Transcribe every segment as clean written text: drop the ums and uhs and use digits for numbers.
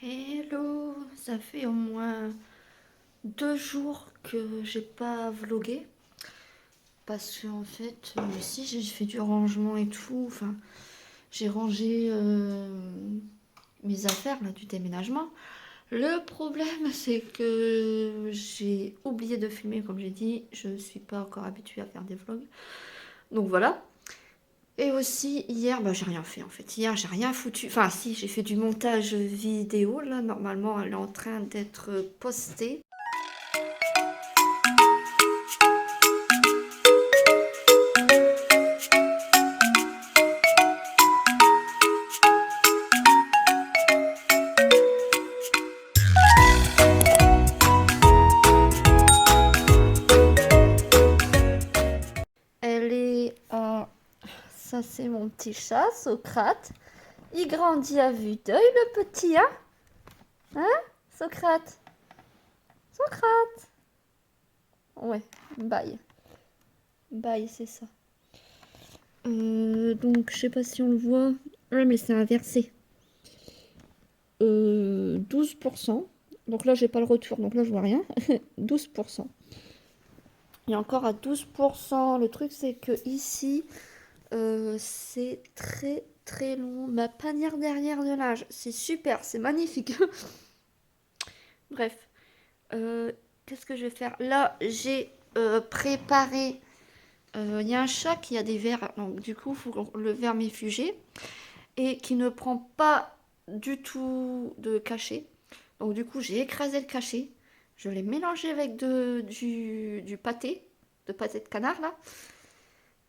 Hello, ça fait au moins 2 jours que j'ai pas vlogué parce que en fait ici j'ai fait du rangement et tout. Enfin, j'ai rangé mes affaires là du déménagement. Le problème c'est que j'ai oublié de filmer comme j'ai dit. Je suis pas encore habituée à faire des vlogs. Donc voilà. Et aussi hier, bah, j'ai rien fait en fait. Hier, j'ai rien foutu. Enfin, si, j'ai fait du montage vidéo là. Normalement, elle est en train d'être postée. Elle est. Ça, c'est mon petit chat, Socrate. Il grandit à vue d'œil, le petit, hein? Hein, Socrate? Socrate? Ouais, bye. Bye, c'est ça. Donc, je sais pas si on le voit. Ouais, mais c'est inversé. 12%. Donc là, j'ai pas le retour, donc là, je vois rien. 12%. Et encore à 12%. Le truc, c'est que ici, c'est très très long. Ma panière derrière de linge, c'est super, c'est magnifique. Bref, euh, qu'est-ce que je vais faire? Là, j'ai préparé. Il y a un chat qui a des vers, donc du coup, il faut le vermifuger et qui ne prend pas du tout de cachet. Donc du coup, j'ai écrasé le cachet. Je l'ai mélangé avec du pâté, de pâté de canard là.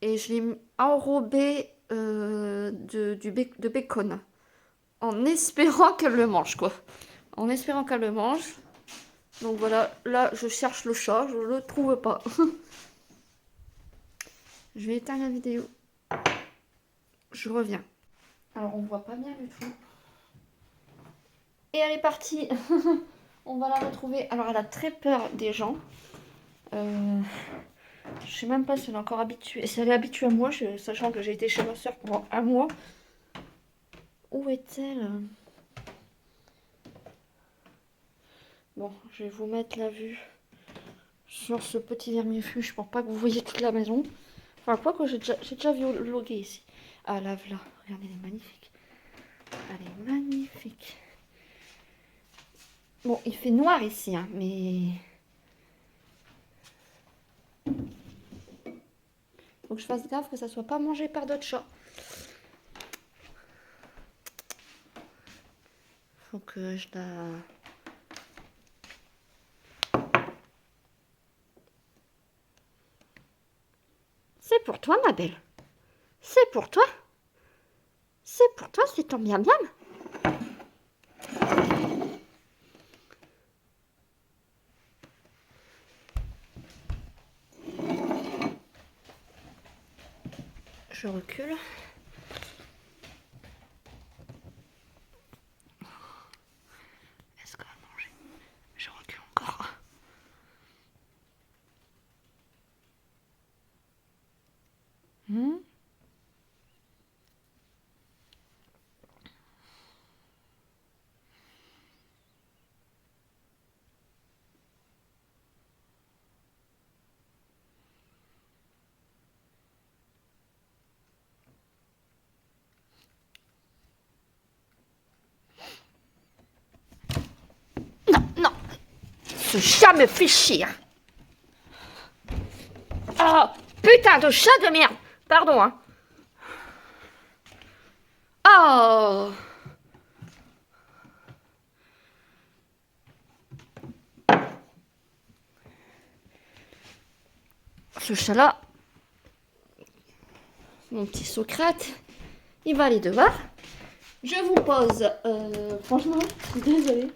Et je l'ai enrobé de bacon. En espérant qu'elle le mange, quoi. En espérant qu'elle le mange. Donc voilà, là, je cherche le chat, je le trouve pas. Je vais éteindre la vidéo. Je reviens. Alors, on voit pas bien du tout. Et elle est partie. On va la retrouver. Alors, elle a très peur des gens. Je sais même pas si elle est encore habituée. Si elle est habituée à moi, sachant que j'ai été chez ma soeur pendant un mois. Où est-elle? Bon, je vais vous mettre la vue sur ce petit vermifuge pour pas que vous voyez toute la maison. Enfin, quoi que j'ai déjà vlogué ici. Ah, la voilà. Regardez, elle est magnifique. Elle est magnifique. Bon, il fait noir ici, hein, mais... Faut que je fasse gaffe que ça soit pas mangé par d'autres chats. Faut que je la... C'est pour toi, ma belle. C'est pour toi. C'est pour toi, c'est ton miam miam. Je recule. Est-ce qu'elle va manger? Je recule encore. Hmm. Non, non. Ce chat me fait chier. Oh, putain de chat de merde. Pardon, hein. Oh. Ce chat-là, mon petit Socrate, il va aller dehors. Je vous pose, franchement, je suis désolée.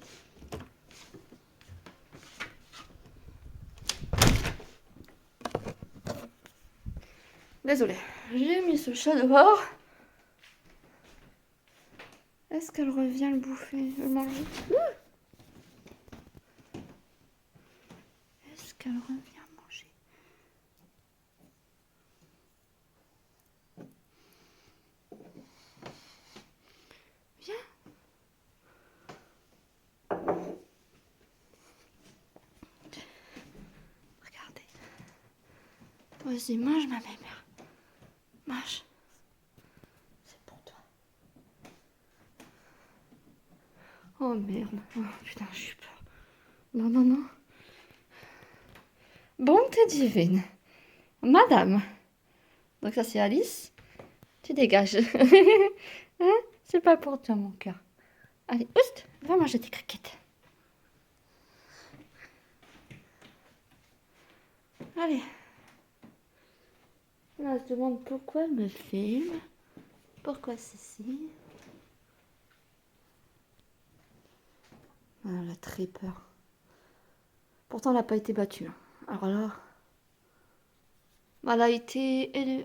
Désolée, j'ai mis ce chat dehors. Est-ce qu'elle revient le bouffer, le manger? Est-ce qu'elle revient manger? Viens. Vas-y, mange ma mère. Mange. C'est pour toi. Oh merde. Oh putain, je suis peur. Non, non, non. Bonté divine. Madame. Donc ça c'est Alice. Tu dégages. Hein? C'est pas pour toi mon cœur. Allez, oust, va manger tes croquettes. Allez. Là, elle se demande pourquoi elle me filme. Pourquoi ceci? Ah, elle a très peur. Pourtant, elle n'a pas été battue. Alors là, elle a été...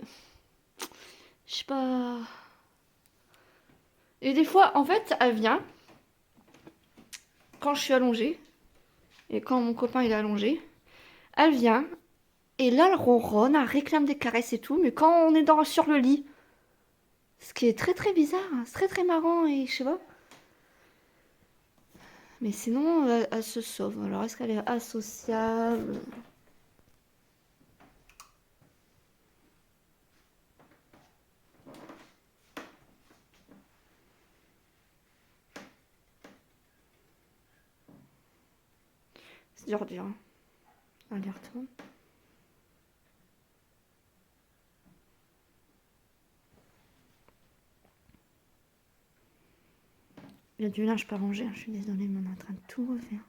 Je sais pas... Et des fois, en fait, elle vient quand je suis allongée. Et quand mon copain il est allongé, elle vient. Et là, elle ronronne, elle réclame des caresses et tout. Mais quand on est sur le lit, ce qui est très très bizarre, hein, c'est très très marrant et je sais pas. Mais sinon, elle se sauve. Alors, est-ce qu'elle est associable? C'est dur, dur. Hein. Allez, retourne. Il y a du linge pas rangé, hein, je suis désolée, mais on est en train de tout refaire.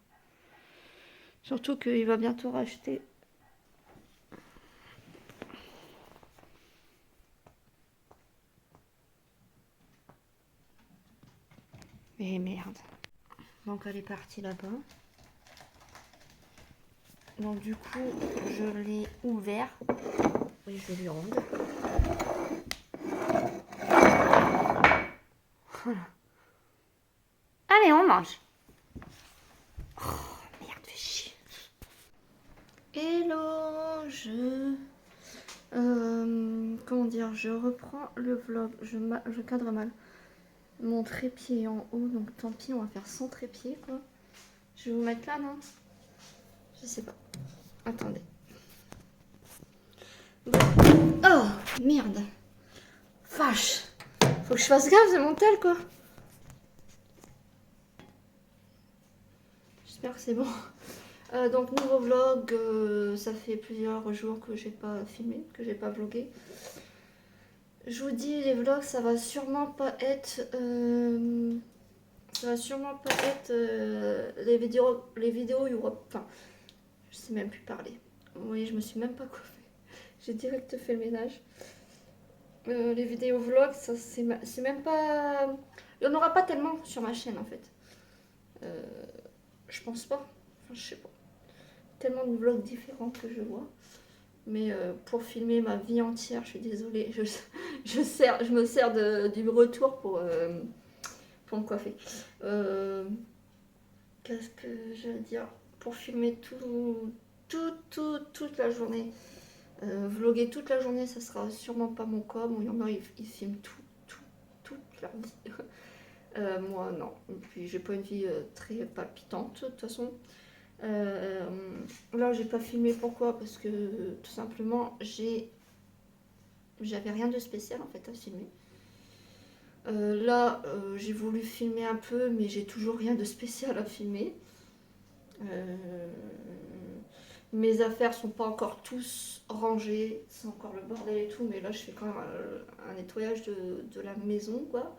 Surtout qu'il va bientôt racheter. Mais merde. Donc elle est partie là-bas. Donc du coup, je l'ai ouvert. Oui, je lui rendre. Voilà. Allez, on mange. Oh, merde, fais chier. Hello, comment dire, je reprends le vlog. Je cadre mal. Mon trépied est en haut, donc tant pis, on va faire sans trépied, quoi. Je vais vous mettre là, non? Je sais pas. Attendez. Oh, merde. Vache. Faut que je fasse gaffe, c'est mon tel, quoi. J'espère que c'est bon. Donc, nouveau vlog. Ça fait plusieurs jours que j'ai pas filmé, que j'ai pas vlogué. Je vous dis, les vlogs, ça va sûrement pas être... ça va sûrement pas être les vidéos, il y aura... Enfin, je sais même plus parler. Vous voyez, je me suis même pas coiffée. J'ai direct fait le ménage. Les vidéos vlogs, ça c'est même pas... Il n'y en aura pas tellement sur ma chaîne en fait. Je pense pas. Enfin, je sais pas. Tellement de vlogs différents que je vois. Mais pour filmer ma vie entière, je suis désolée. Je me sers du retour pour me coiffer. Qu'est-ce que je veux dire? Pour filmer toute la journée. Vlogger toute la journée, ça sera sûrement pas mon cas. Bon, il y en a, ils filment toute leur vie. Moi, non. Et puis, j'ai pas une vie très palpitante, de toute façon. Là, j'ai pas filmé. Pourquoi? Parce que, tout simplement, j'avais rien de spécial, en fait, à filmer. Là, j'ai voulu filmer un peu, mais j'ai toujours rien de spécial à filmer. Mes affaires sont pas encore tous rangées, c'est encore le bordel et tout, mais là je fais quand même un nettoyage de la maison, quoi.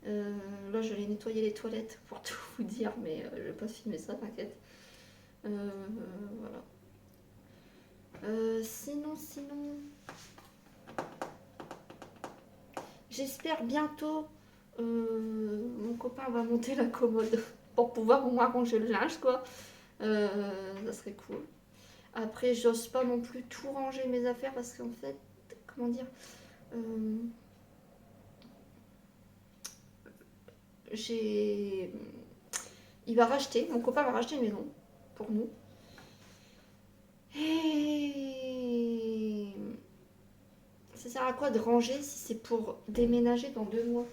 Là j'allais nettoyer les toilettes pour tout vous dire, mais je vais pas filmer ça, t'inquiète. Voilà. Sinon, j'espère bientôt mon copain va monter la commode pour pouvoir au moins ranger le linge, quoi. Ça serait cool. Après, j'ose pas non plus tout ranger mes affaires parce qu'en fait, comment dire, j'ai... Mon copain va racheter une maison pour nous. Et ça sert à quoi de ranger si c'est pour déménager dans 2 mois?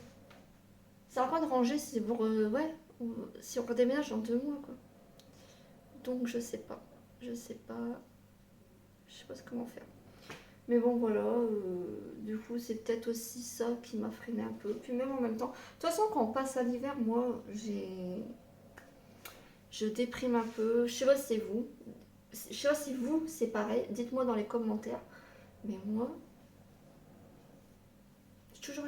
Ça sert à quoi de ranger si c'est pour... ouais, si on déménage dans 2 mois, quoi. Donc, je sais pas. Je sais pas comment faire. Mais bon, voilà, du coup, c'est peut-être aussi ça qui m'a freiné un peu. Puis même en même temps, de toute façon, quand on passe à l'hiver, moi, je déprime un peu. Je sais pas si c'est vous. Je sais pas si vous, c'est pareil. Dites-moi dans les commentaires. Mais moi, j'ai toujours,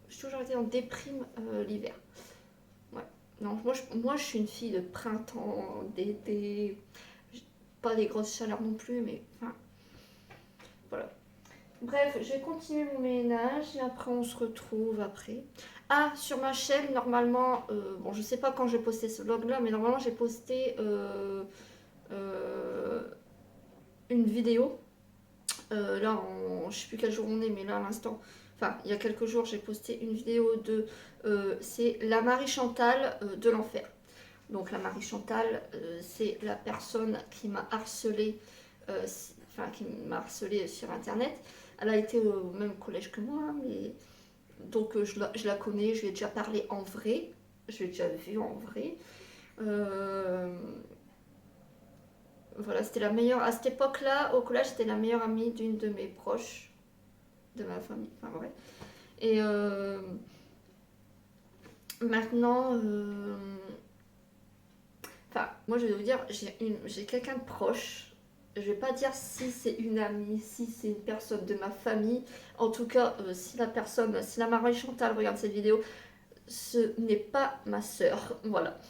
j'ai toujours été en déprime l'hiver. Ouais. Non, moi, je suis une fille de printemps, d'été. Pas des grosses chaleurs non plus, mais enfin, voilà. Bref, je vais continuer mon ménage et après on se retrouve après. Ah, sur ma chaîne, normalement, bon, je sais pas quand je vais poster ce vlog là, mais normalement j'ai posté euh, une vidéo. Là, je sais plus quel jour on est, mais là à l'instant, enfin, il y a quelques jours, j'ai posté une vidéo de. C'est la Marie Chantal de l'enfer. Donc, la Marie Chantal, c'est la personne qui m'a harcelée, enfin, qui m'a harcelée sur internet. Elle a été au même collège que moi, mais donc je la connais, je lui ai déjà parlé en vrai, je l'ai déjà vue en vrai. Euh, voilà, c'était la meilleure, à cette époque-là, au collège, c'était la meilleure amie d'une de mes proches, de ma famille, enfin ouais. Et maintenant, enfin, moi je vais vous dire, j'ai quelqu'un de proche. Je vais pas dire si c'est une amie, si c'est une personne de ma famille. En tout cas, si la Marie Chantal regarde cette vidéo, ce n'est pas ma sœur, voilà.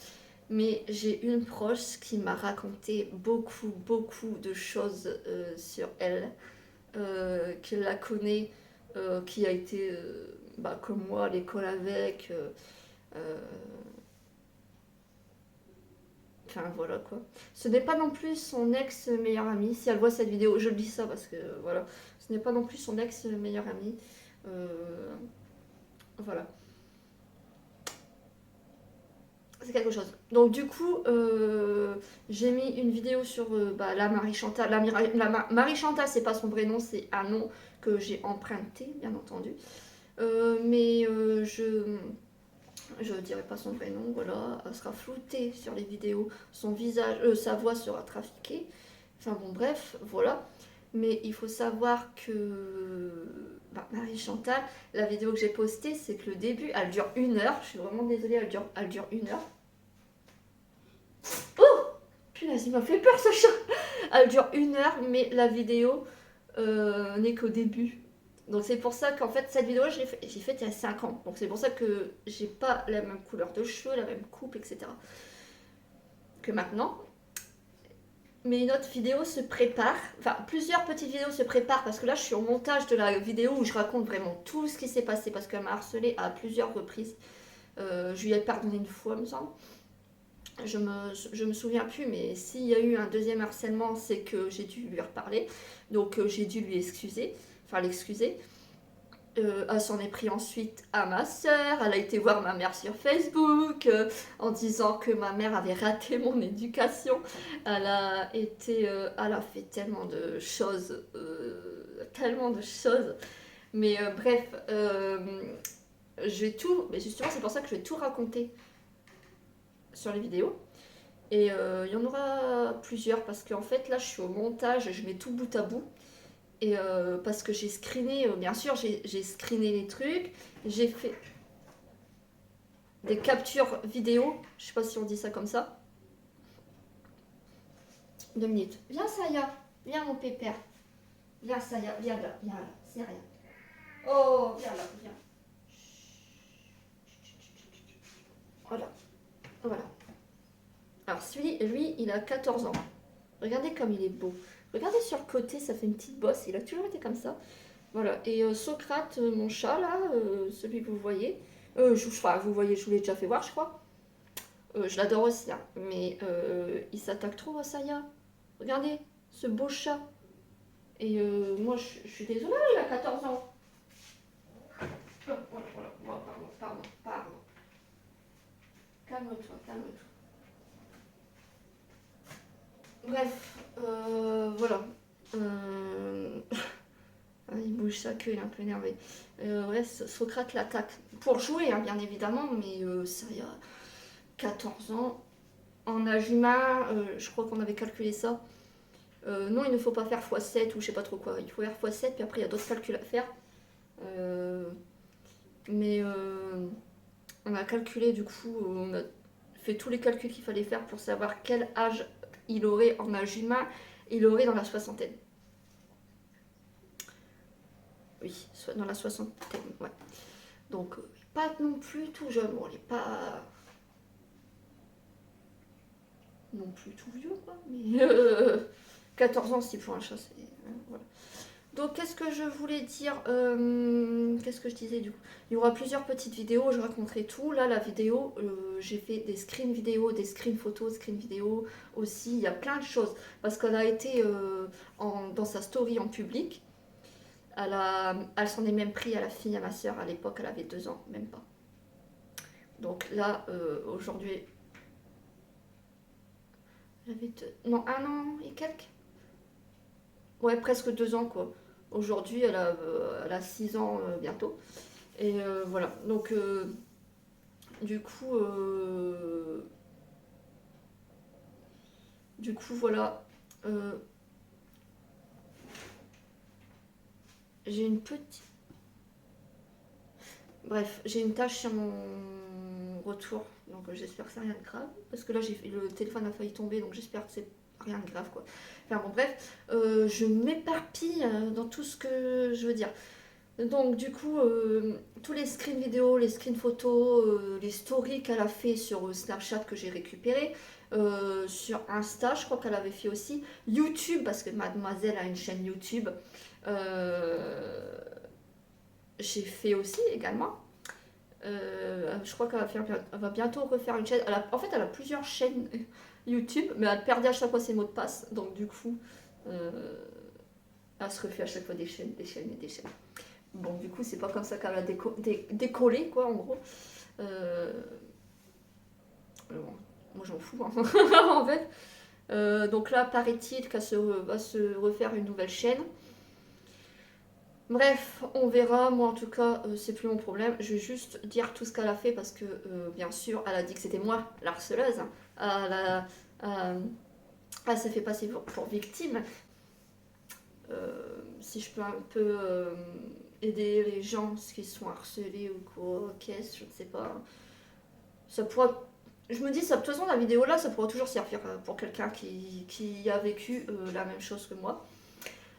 Mais j'ai une proche qui m'a raconté beaucoup, beaucoup de choses sur elle, qui la connaît, qui a été, bah, comme moi, à l'école avec. Euh, Enfin voilà quoi. Ce n'est pas non plus son ex meilleur ami. Si elle voit cette vidéo, je le dis ça parce que voilà. Ce n'est pas non plus son ex meilleur ami. Euh, voilà. C'est quelque chose. Donc du coup, j'ai mis une vidéo sur bah, la Marie Chantal. Marie Chantal, c'est pas son vrai nom, c'est un nom que j'ai emprunté, bien entendu. Mais je dirai pas son vrai nom, voilà. Elle sera floutée sur les vidéos. Son visage, sa voix sera trafiquée. Enfin bon, bref, voilà. Mais il faut savoir que bah, Marie Chantal, la vidéo que j'ai postée, c'est que le début, elle dure 1 heure. Je suis vraiment désolée, elle dure 1 heure. Oh punaise, il m'a fait peur ce chat. Elle dure 1 heure, mais la vidéo n'est qu'au début. Donc c'est pour ça qu'en fait cette vidéo j'ai faite il y a 5 ans. Donc c'est pour ça que j'ai pas la même couleur de cheveux, la même coupe, etc. que maintenant. Mais une autre vidéo se prépare, enfin plusieurs petites vidéos se préparent parce que là je suis au montage de la vidéo où je raconte vraiment tout ce qui s'est passé parce qu'elle m'a harcelée à plusieurs reprises. Je lui ai pardonné une fois, me semble. Je me souviens plus, mais s'il y a eu un deuxième harcèlement, c'est que j'ai dû lui reparler. Donc j'ai dû lui excuser, enfin l'excuser. Elle s'en est pris ensuite à ma soeur, elle a été voir ma mère sur Facebook en disant que ma mère avait raté mon éducation. Elle a fait tellement de choses. Mais bref, je vais tout, mais justement c'est pour ça que je vais tout raconter sur les vidéos. Et il y en aura plusieurs parce qu'en fait là je suis au montage, je mets tout bout à bout. Et parce que j'ai screené, bien sûr, j'ai screené les trucs, j'ai fait des captures vidéo, je sais pas si on dit ça comme ça. 2 minutes. Viens Saya, viens mon pépère. Viens Saya, viens là, c'est rien. Oh, viens là, viens. Voilà, voilà. Alors lui, il a 14 ans. Regardez comme il est beau. Regardez sur le côté, ça fait une petite bosse, il a toujours été comme ça. Voilà, et Socrate, mon chat là, celui que vous voyez, vous voyez, je vous l'ai déjà fait voir, je crois. Je l'adore aussi, hein, mais il s'attaque trop à Saya. Regardez, ce beau chat. Et moi, je suis désolée, il a 14 ans. Voilà, voilà, pardon. Calme-toi, calme-toi. Bref, voilà. Euh, il bouge sa queue, il est un peu énervé. Ouais, Socrate l'attaque. Pour jouer, hein, bien évidemment, mais ça y a 14 ans. En âge humain, je crois qu'on avait calculé ça. Non, il ne faut pas faire x7 ou je sais pas trop quoi. Il faut faire x7, puis après il y a d'autres calculs à faire. Mais on a calculé du coup, on a fait tous les calculs qu'il fallait faire pour savoir quel âge il aurait en âge humain, il aurait dans la soixantaine. Oui, dans la soixantaine, ouais. Donc, pas non plus tout jeune. Bon, il n'est pas non plus tout vieux, quoi. Mais 14 ans, si pour un chat, c'est. Voilà. Donc, qu'est-ce que je voulais dire Qu'est-ce que je disais du coup? Il y aura plusieurs petites vidéos, je raconterai tout. Là, la vidéo, j'ai fait des screens vidéo, des screens photos, screens vidéo aussi. Il y a plein de choses. Parce qu'elle a été dans sa story en public. Elle s'en est même pris à la fille, à ma soeur. À l'époque, elle avait 2 ans, même pas. Donc là, aujourd'hui, j'avais non, 1 an et quelques. Ouais, presque 2 ans, quoi. Aujourd'hui, elle a 6 ans bientôt. Et voilà. Donc, du coup, voilà. Euh, j'ai une petite. Bref, j'ai une tache sur mon retour. Donc, j'espère que c'est rien de grave. Parce que là, le téléphone a failli tomber. Donc, j'espère que c'est rien de grave, quoi. Enfin, bon, bref. Je m'éparpille dans tout ce que je veux dire. Donc du coup, tous les screens vidéo, les screens photos, les stories qu'elle a fait sur Snapchat que j'ai récupéré, sur Insta, je crois qu'elle avait fait aussi, YouTube, parce que mademoiselle a une chaîne YouTube, euh, j'ai fait aussi également. Je crois elle va bientôt refaire une chaîne. En fait, elle a plusieurs chaînes YouTube, mais elle perdait à chaque fois ses mots de passe, donc du coup, elle se refait à chaque fois des chaînes, des chaînes et des chaînes. Bon, du coup, c'est pas comme ça qu'elle a décollé, quoi, en gros. Euh, bon, moi, j'en fous, hein, en fait. Donc là, paraît-il qu'elle va se refaire une nouvelle chaîne. Bref, on verra. Moi, en tout cas, c'est plus mon problème. Je vais juste dire tout ce qu'elle a fait parce que, bien sûr, elle a dit que c'était moi, l'harceleuse. Elle s'est fait passer pour victime. Si je peux un peu aider les gens qui sont harcelés ou quoi, qu'est-ce, je ne sais pas. Ça pourra. Je me dis, ça, de toute façon, la vidéo là, ça pourra toujours servir pour quelqu'un qui a vécu la même chose que moi.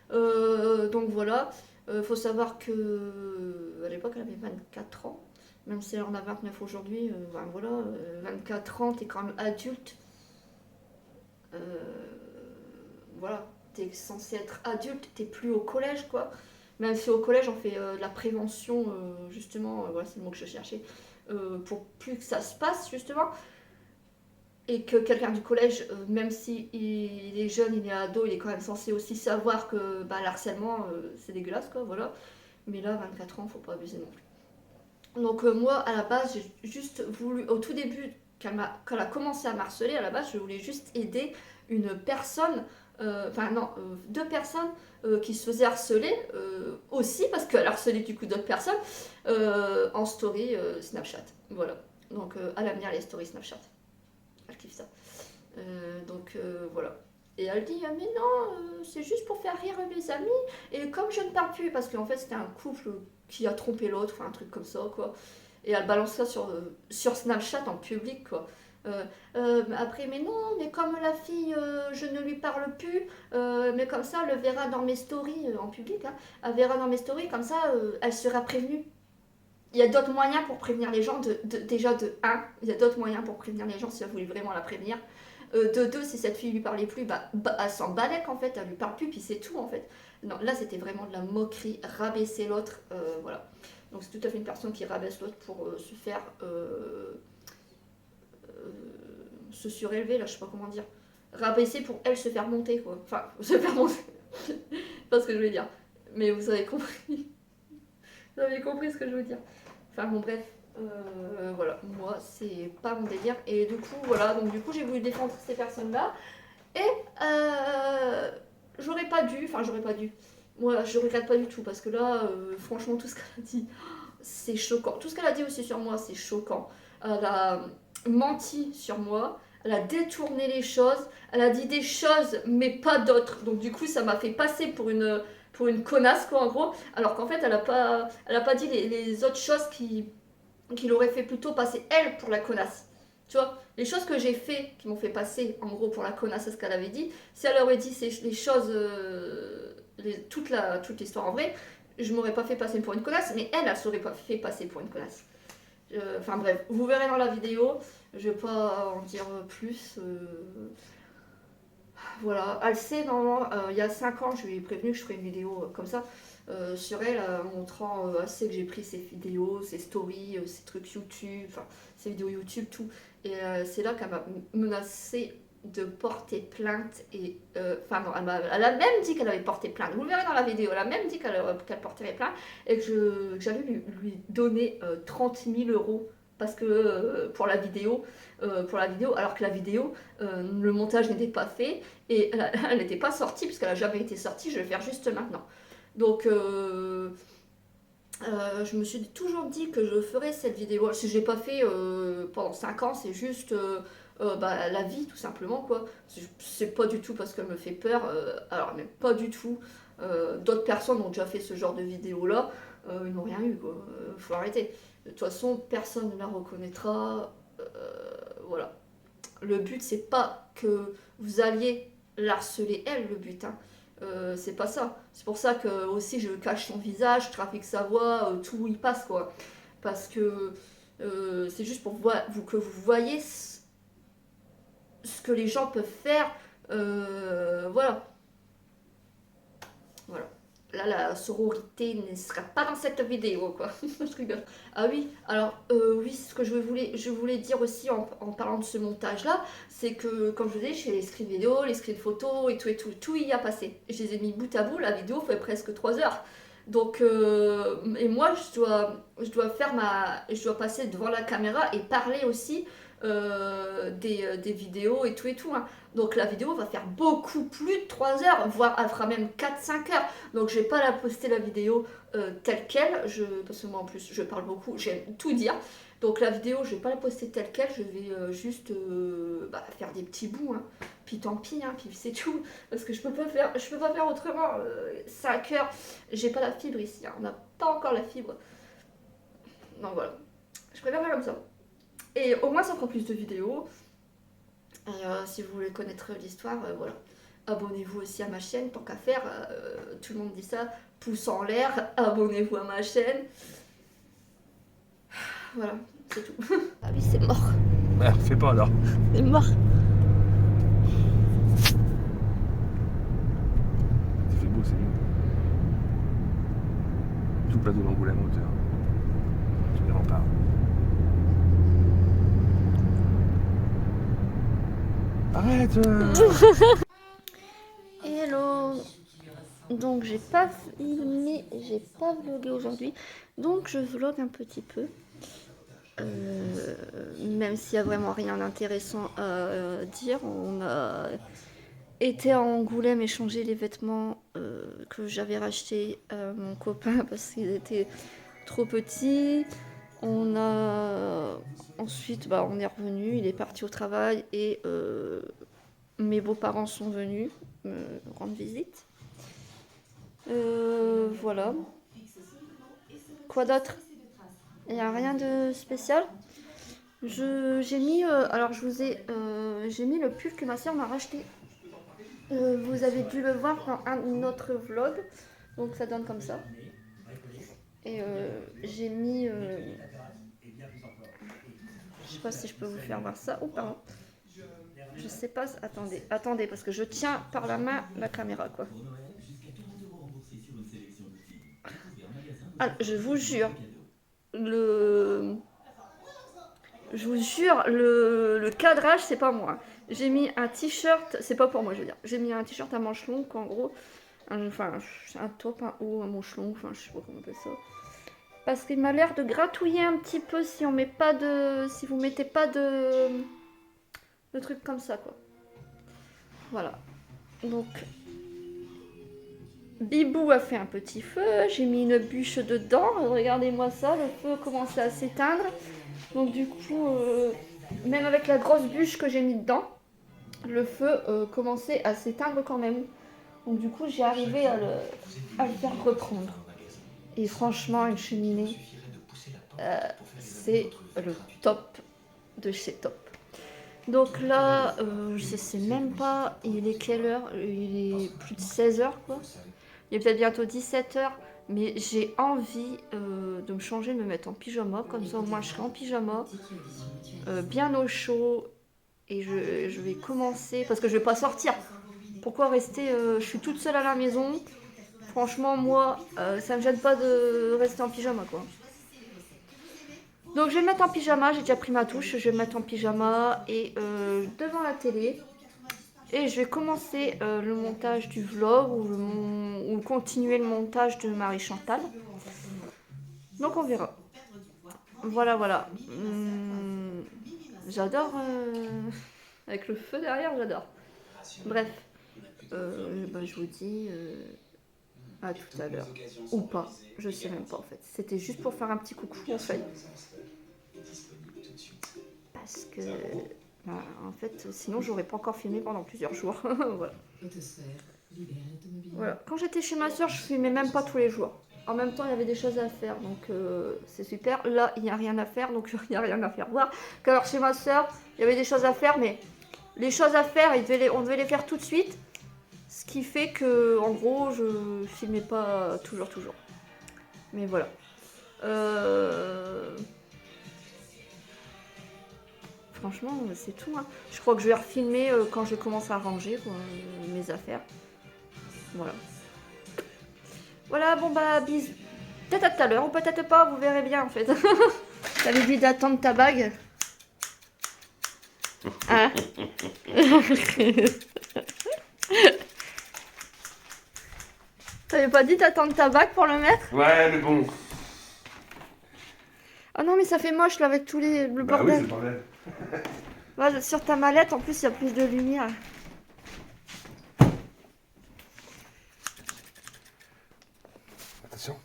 Donc voilà. Faut savoir que à l'époque, elle avait 24 ans. Même si elle en a 29 aujourd'hui, ben voilà, 24 ans, t'es quand même adulte. Euh, voilà, t'es censé être adulte, t'es plus au collège, quoi. Même si au collège, on fait de la prévention, justement, voilà, c'est le mot que je cherchais, pour plus que ça se passe, justement. Et que quelqu'un du collège, même si il est jeune, il est ado, il est quand même censé aussi savoir que bah, l'harcèlement, c'est dégueulasse, quoi, voilà. Mais là, 24 ans, faut pas abuser non plus. Donc moi, à la base, j'ai juste voulu, au tout début, quand elle a commencé à m'harceler, à la base, je voulais juste aider une personne, enfin non, 2 personnes qui se faisaient harceler aussi, parce qu'elle harcelait du coup d'autres personnes, en story Snapchat. Voilà. Donc à l'avenir, les stories Snapchat. Elle kiffe ça. Donc voilà. Et elle dit ah, mais non, c'est juste pour faire rire mes amis. Et comme je ne parle plus, parce qu'en fait c'était un couple qui a trompé l'autre, enfin un truc comme ça quoi. Et elle balance ça sur Snapchat en public quoi. Après, mais non, mais comme la fille, je ne lui parle plus, mais comme ça, elle le verra dans mes stories en public. Hein, elle verra dans mes stories, comme ça, elle sera prévenue. Il y a d'autres moyens pour prévenir les gens. Déjà, de un, il y a d'autres moyens pour prévenir les gens si elle voulait vraiment la prévenir. De deux, si cette fille lui parlait plus, elle s'en balèque en fait, elle lui parle plus, puis c'est tout en fait. Non, là c'était vraiment de la moquerie, rabaisser l'autre, voilà. Donc c'est tout à fait une personne qui rabaisse l'autre pour se faire se surélever, là je sais pas comment dire. Rabaisser pour elle se faire monter quoi. Enfin, se faire monter. C'est pas ce que je voulais dire. Mais vous avez compris. Vous avez compris ce que je veux dire. Enfin bon bref, voilà, moi c'est pas mon délire. Et du coup voilà, donc du coup j'ai voulu défendre ces personnes-là. Et j'aurais pas dû. Moi je regrette pas du tout parce que là, franchement tout ce qu'elle a dit, c'est choquant. Tout ce qu'elle a dit aussi sur moi, c'est choquant. Elle a menti sur moi. elle a détourné les choses, elle a dit des choses mais pas d'autres. Donc du coup ça m'a fait passer pour une connasse quoi en gros. Alors qu'en fait elle a pas dit les autres choses qui l'auraient fait plutôt passer elle pour la connasse. Tu vois, les choses que j'ai fait qui m'ont fait passer en gros pour la connasse à ce qu'elle avait dit, si elle aurait dit les choses, toute l'histoire en vrai, je m'aurais pas fait passer pour une connasse, mais elle s'aurait pas fait passer pour une connasse. Enfin bref, vous verrez dans la vidéo, je vais pas en dire plus. Voilà, elle sait normalement, il y a 5 ans, je lui ai prévenu que je ferais une vidéo comme ça sur elle, montrant assez que j'ai pris ses vidéos, ses stories, ses trucs YouTube, enfin ses vidéos YouTube, tout. Et c'est là qu'elle m'a menacé de porter plainte et enfin non, elle a même dit qu'elle avait porté plainte. Vous le verrez dans la vidéo, elle a même dit qu'elle porterait plainte et que j'allais lui donner 30 000 euros parce que pour la vidéo, alors que la vidéo, le montage n'était pas fait et elle n'était pas sortie puisqu'elle n'a jamais été sortie. Je vais le faire juste maintenant. Donc je me suis toujours dit que je ferais cette vidéo. Si je l'ai pas fait pendant 5 ans, c'est juste la vie tout simplement quoi. C'est pas du tout parce qu'elle me fait peur. Alors même pas du tout. D'autres personnes ont déjà fait ce genre de vidéo là. Ils n'ont rien eu quoi. Faut arrêter. De toute façon, personne ne la reconnaîtra. Voilà. Le but c'est pas que vous alliez l'harceler elle, le but. Hein. C'est pas ça. C'est pour ça que aussi je cache son visage, je trafique sa voix, tout y passe quoi. Parce que c'est juste pour que vous voyez ce que les gens peuvent faire. Voilà. Voilà. Là, la sororité ne sera pas dans cette vidéo, quoi. Je rigole. Ah oui, alors, oui, ce que je voulais dire aussi en parlant de ce montage-là, c'est que, comme je vous disais, je fais les screens vidéo, les screens photos et tout y a passé. Je les ai mis bout à bout, la vidéo fait presque 3 heures. Donc, et moi, je dois passer devant la caméra et parler aussi des vidéos et tout, hein. Donc la vidéo va faire beaucoup plus de 3 heures, voire elle fera même 4-5 heures. Donc je vais pas la poster la vidéo telle quelle, parce que moi en plus je parle beaucoup, j'aime tout dire. Donc la vidéo je vais pas la poster telle quelle, je vais juste faire des petits bouts. Hein. Puis tant pis, hein, puis c'est tout. Parce que je peux pas faire autrement. 5 heures, j'ai pas la fibre ici, hein. On n'a pas encore la fibre. Donc voilà, je préfère faire comme ça. Et au moins ça fera plus de vidéos. Et si vous voulez connaître l'histoire, voilà. Abonnez-vous aussi à ma chaîne, tant qu'à faire. Tout le monde dit ça. Pouce en l'air, abonnez-vous à ma chaîne. Voilà, c'est tout. Ah oui, c'est mort. Ouais, fais pas alors. C'est mort. Il fait beau, c'est mieux. Tout le plateau d'Angoulême en hauteur. Tous les remparts. Arrête Hello. Donc j'ai pas filmé, j'ai pas vlogué aujourd'hui. Donc je vlog un petit peu. Même s'il y a vraiment rien d'intéressant à dire. On a été à Angoulême échanger les vêtements que j'avais rachetés à mon copain parce qu'ils étaient trop petits. Ensuite on est revenu, il est parti au travail et mes beaux-parents sont venus me rendre visite. Voilà. Quoi d'autre? Il n'y a rien de spécial. J'ai mis, alors j'ai mis le pull que ma soeur m'a racheté. Vous avez dû le voir dans un autre vlog, donc ça donne comme ça. Et j'ai mis, je sais pas si je peux vous faire voir ça ou pas. Je sais pas, attendez, parce que je tiens par la main la caméra quoi. Ah, je vous jure, le cadrage, c'est pas moi. J'ai mis un t-shirt, c'est pas pour moi, je veux dire. J'ai mis un t-shirt à manches longues, en gros. Enfin, un top, un haut, un manche long, enfin, je sais pas comment on appelle ça. Parce qu'il m'a l'air de gratouiller un petit peu si on met pas de. Si vous mettez pas de trucs comme ça, quoi. Voilà. Donc. Bibou a fait un petit feu, j'ai mis une bûche dedans, regardez-moi ça, le feu commençait à s'éteindre. Donc du coup, même avec la grosse bûche que j'ai mis dedans, le feu commençait à s'éteindre quand même. Donc du coup, j'ai arrivé à le faire reprendre. Et franchement, une cheminée, c'est le top de chez top. Donc là, je sais même pas, il est quelle heure? Il est plus de 16h quoi. Il est peut-être bientôt 17h, mais j'ai envie de me changer, de me mettre en pyjama, comme ça au moins je serai en pyjama, bien au chaud, et je vais commencer, parce que je vais pas sortir. Pourquoi rester, je suis toute seule à la maison, franchement moi, ça me gêne pas de rester en pyjama quoi. Donc je vais me mettre en pyjama, j'ai déjà pris ma douche, je vais me mettre en pyjama et devant la télé. Et je vais commencer le montage du vlog ou continuer le montage de Marie Chantal. Donc on verra. Voilà, voilà. J'adore. Avec le feu derrière, j'adore. Bref. Je vous dis à tout à l'heure. Ou pas. Je sais même pas en fait. C'était juste pour faire un petit coucou en fait. Parce que. En fait, sinon j'aurais pas encore filmé pendant plusieurs jours. Voilà. Voilà. Quand j'étais chez ma soeur, je filmais même pas tous les jours. En même temps, il y avait des choses à faire, donc c'est super. Là, il n'y a rien à faire, donc il n'y a rien à faire voir. Alors chez ma soeur, il y avait des choses à faire, mais les choses à faire, on devait les faire tout de suite. Ce qui fait que, en gros, je filmais pas toujours. Mais voilà. Franchement, c'est tout. Hein. Je crois que je vais refilmer quand je commence à ranger quoi, mes affaires. Voilà. Voilà, bon bah, bisous. Peut-être à tout à l'heure, ou peut-être pas, vous verrez bien en fait. T'avais dit d'attendre ta bague. Hein? T'avais pas dit d'attendre ta bague pour le mettre? Ouais, mais bon. Ah non, mais ça fait moche là avec tous les... le Bah oui, bordel. c'est le bordel. Ouais, sur ta mallette, en plus, il y a plus de lumière. Attention.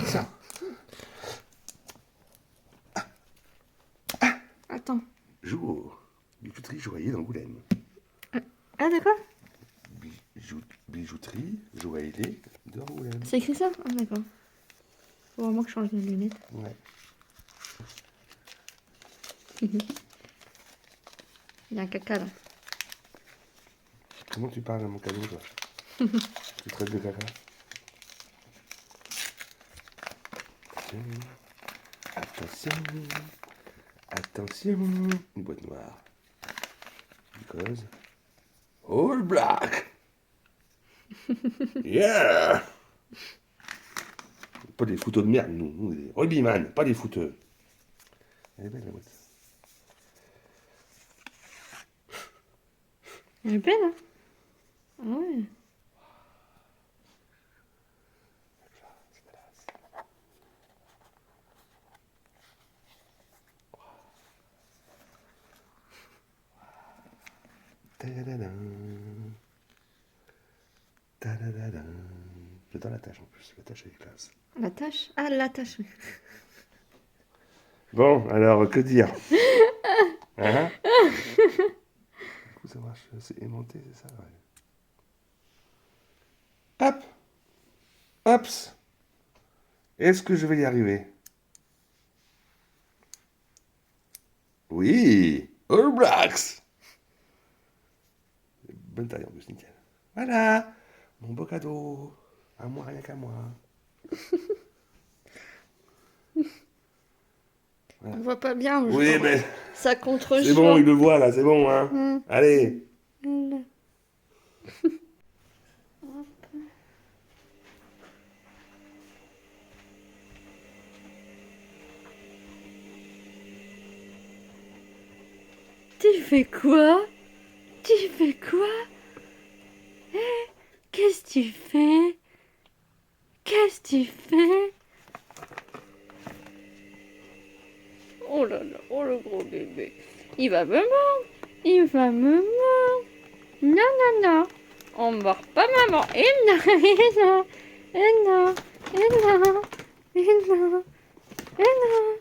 Ça. Attends. Jour. Bijouterie joaillier d'Angoulême. Ah d'accord. Bijouterie joaillier d'Angoulême. C'est écrit ça? Ah d'accord. Faut vraiment que je change mes lunettes. Ouais. Il y a un caca là. Comment tu parles à mon cadeau, toi? Tu traites de caca? Attention. Attention. Une boîte noire. Because. All black. Yeah. Pas des fouteux de merde, nous. Nous, des rugbyman, pas des fouteux. Elle est belle, la boîte. Elle est belle hein? Ah ouais. J'adore la tâche en plus, la tâche est classe. La tâche? Ah la tâche. Bon, alors que dire? Hein? Du coup, ça marche, c'est aimanté, c'est ça, ouais. Hop! Hops! Est-ce que je vais y arriver? Oui! All Blacks! Bonne taille en plus, nickel. Voilà! Mon beau cadeau! À moi, rien qu'à moi. On voit pas bien. Oui, mais ça contre-chaud. c'est bon, il le voit là, c'est bon, hein? Allez! Tu fais quoi? Tu fais quoi? Qu'est-ce que tu fais? Qu'est-ce que tu fais? Oh là là, oh le gros bébé. Il va me mordre. Il va me mordre. Non, non, non. On mord pas maman. Et non, et non, et non, et non. Mais non. Mais non.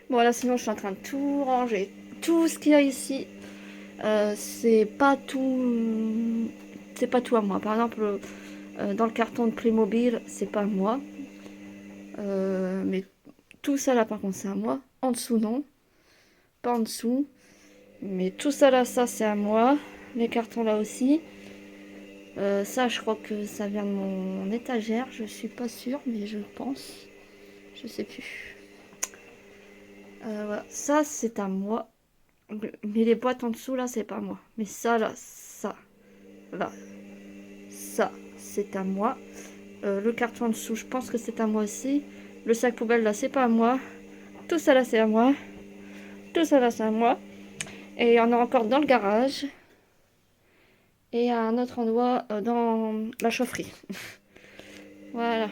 Bon, là, sinon, je suis en train de tout ranger. Tout ce qu'il y a ici, c'est pas tout... C'est pas tout à moi. Par exemple, dans le carton de Playmobil, c'est pas à moi. Mais tout ça là, par contre, c'est à moi. En dessous, non. Pas en dessous. Mais tout ça là, ça, c'est à moi. Les cartons là aussi. Ça, je crois que ça vient de mon étagère. Je suis pas sûre, mais je pense. Je sais plus. Voilà. Ça, c'est à moi. Mais les boîtes en dessous, là, c'est pas à moi. Mais ça, là, là, ça, c'est à moi. Le carton en dessous, je pense que c'est à moi aussi. Le sac poubelle, là, c'est pas à moi. Tout ça, là, c'est à moi. Tout ça, là, c'est à moi. Et il y en a encore dans le garage. Et à un autre endroit dans la chaufferie. Voilà.